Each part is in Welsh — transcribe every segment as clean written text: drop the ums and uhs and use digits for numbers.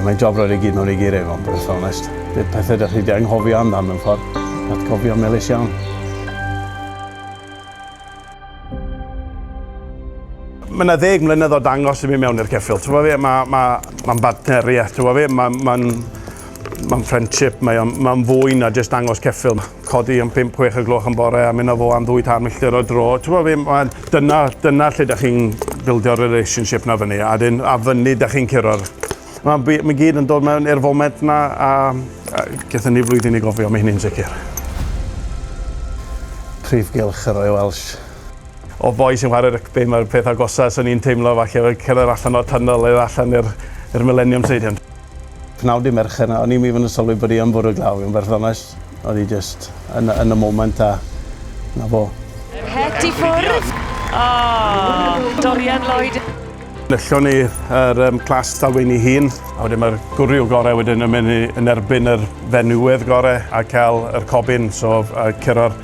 Mae'n job roed i gyd mewn i geiriau fo'n bod yn onest. Bydd pethau ydych chi wedi anghofio amdano mewn ffordd. Atgofion melys iawn. Mae yna 10 mlynedd o dangos i mi mewn i'r ceffyl. Mae'n partneriaeth, mae'n friendship, mae'n fwy na jyst dangos ceffyl. Codi am 5-6 y gloch yn bore a mynd â fo am 2-3 milltir o dro. Dyna lle ydych chi'n bildio'r relationship na fyny, a fyny ydych chi'n curo'r. Mae gyd yn dod mewn i'r foment na a gaethon ni flwyddyn i gofio, mae hynny'n sicr. Prif gylch y Royal Welsh. O boi sy'n chwarae rygbi, mae'r peth agosaf sy'n ni'n teimlo falle cyrraedd allan o'r tunnel neu allan i'r Millennium Stadium. Pnawn di mercher na, o'n i'n mynd yn sylwi bod i yn bwrw glaw i'n berthynas. O'n i just yn y moment a na fo. Het i ffwrdd. Dorian Lloyd. Nillon ni'r clas stalwyn i hun, a wedyn mae'r gwryw gorau wedyn yn mynd yn erbyn yr benywaidd gorau a cael yr cobyn, so curo'r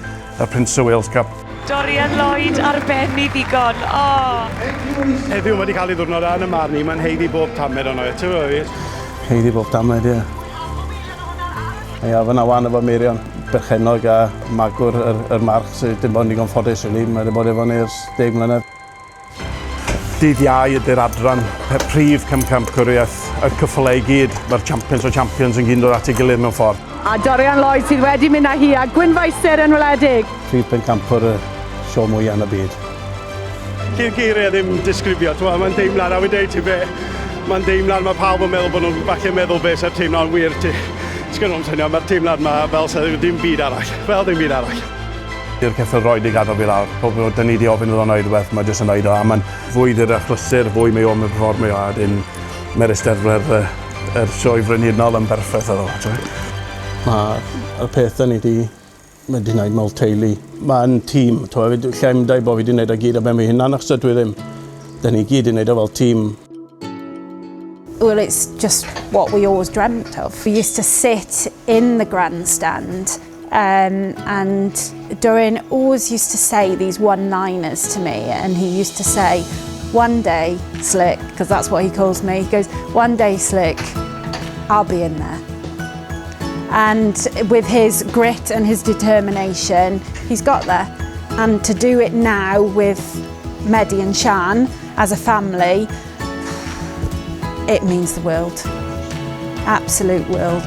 Prince of Wales Cup. Dorian Lloyd arbennig ddigon. Heddiw wedi cael ei ddwrnod yn y marn i, mae'n heiddi bob tamaid o'n oed, ti'n fawr? Heiddi bob tamaid, ie. Ia, fyna wan efo Meirion, perchennog a magwr yr march sydd dim bod yn digon ffodus rili, mae wedi bod efo ni ers 10 mlynedd. Dydd Iau ydy'r adran, prif pencampwriaeth, y cyffylau i gyd, mae'r champions o champions yn gyd dod at ei gilydd mewn ffordd. A Dorian Lloyd sydd wedi mynd â hi a gwynfeister yn wledig. Prif pencampwr y sio mwyaf yn y byd. Dy'r geiriau ddim disgrifio, mae'n deimlad, a wedi dweud ti be, mae'n deimlad, mae pawb yn meddwl bod nhw'n falle meddwl beth sy'r teimlad wir ti. Sgynno'n syniad, mae'r teimlad yma fel sydd ddim byd arall, fel ddim byd arall. Di'r ceffyl roed i gadael fi lawr. Pob nhw, dyn ni wedi ofyn iddo'n oed rhywbeth, mae jyst yn oed o. A mae'n fwy di'r achlysur, fwy mei o, mae'n ffordd mei o. A dyn mae'r eisteddfod yr Sioe Frenhinol yn berffaith o ddo. Mae'r peth dyn ni wedi gwneud mewn teulu. Mae'n tîm. Lle i'n dweud bod fi wedi gwneud o gyd a ben fi hynna'n achos dwi ddim. Dyn ni gyd wedi gwneud o fel tîm. Well, it's just what we always dreamt of. We used to sit in the grandstand and Dorian always used to say these one-liners to me, and he used to say, one day, Slick, because that's what he calls me, he goes, one day, Slick, I'll be in there. And with his grit and his determination, he's got there. And to do it now with Medi and Sian as a family, it means the world. Absolute world.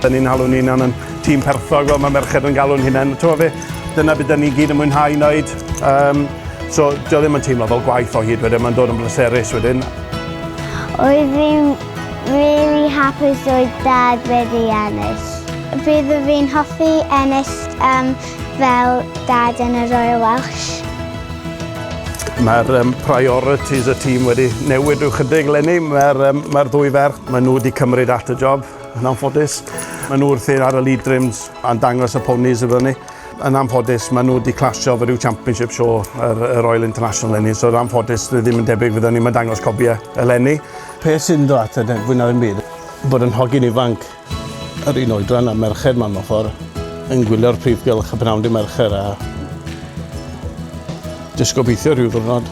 Dyn ni'n halw'n hunan yn tîm perthog fel mae merched yn galw'n hunan. Dyna beth dyn ni gyd yn mwynhau wneud. So, dio ddim yn teimlo fel gwaith o hyd wedyn, mae'n dod yn pleserus wedyn. Oedd fi'n really hapus oedd dad wedi ennill. Bydd fi'n hoffi ennill fel dad yn y Royal Welsh. Mae'r priorities y tîm wedi newid rhyw chydig lenni. Mae'r ddwy ferch, maen nhw wedi cymryd at y job, yn anffodus. Maen nhw wrthyn ar y lead rims a'n dangos y ponis y fyny. Yn anffodus, maen nhw wedi clasio fy rhyw championship show yr Royal International lenni. So yn anffodus, ddim yn debyg fyddwn ni'n dangos cobiau y lenni. Peth sy'n dod at y fwy na'r byd, bod yn hogyn ifanc yr un oedran a merched ma'n mewn ffordd yn gwylio'r prif gylch y pnawn di mercher a jyst gobeithio rhyw ddwrnod.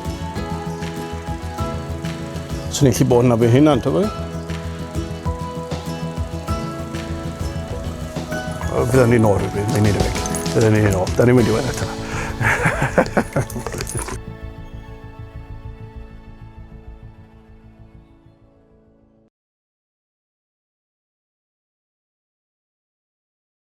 Swn i'n gallu bod yna fy hunan, ti'n fawr? Fydden ni'n nôl rhywbryd, mae'n un i fi. Fydden ni'n nôl. Da ni'n mynd i wedi eto.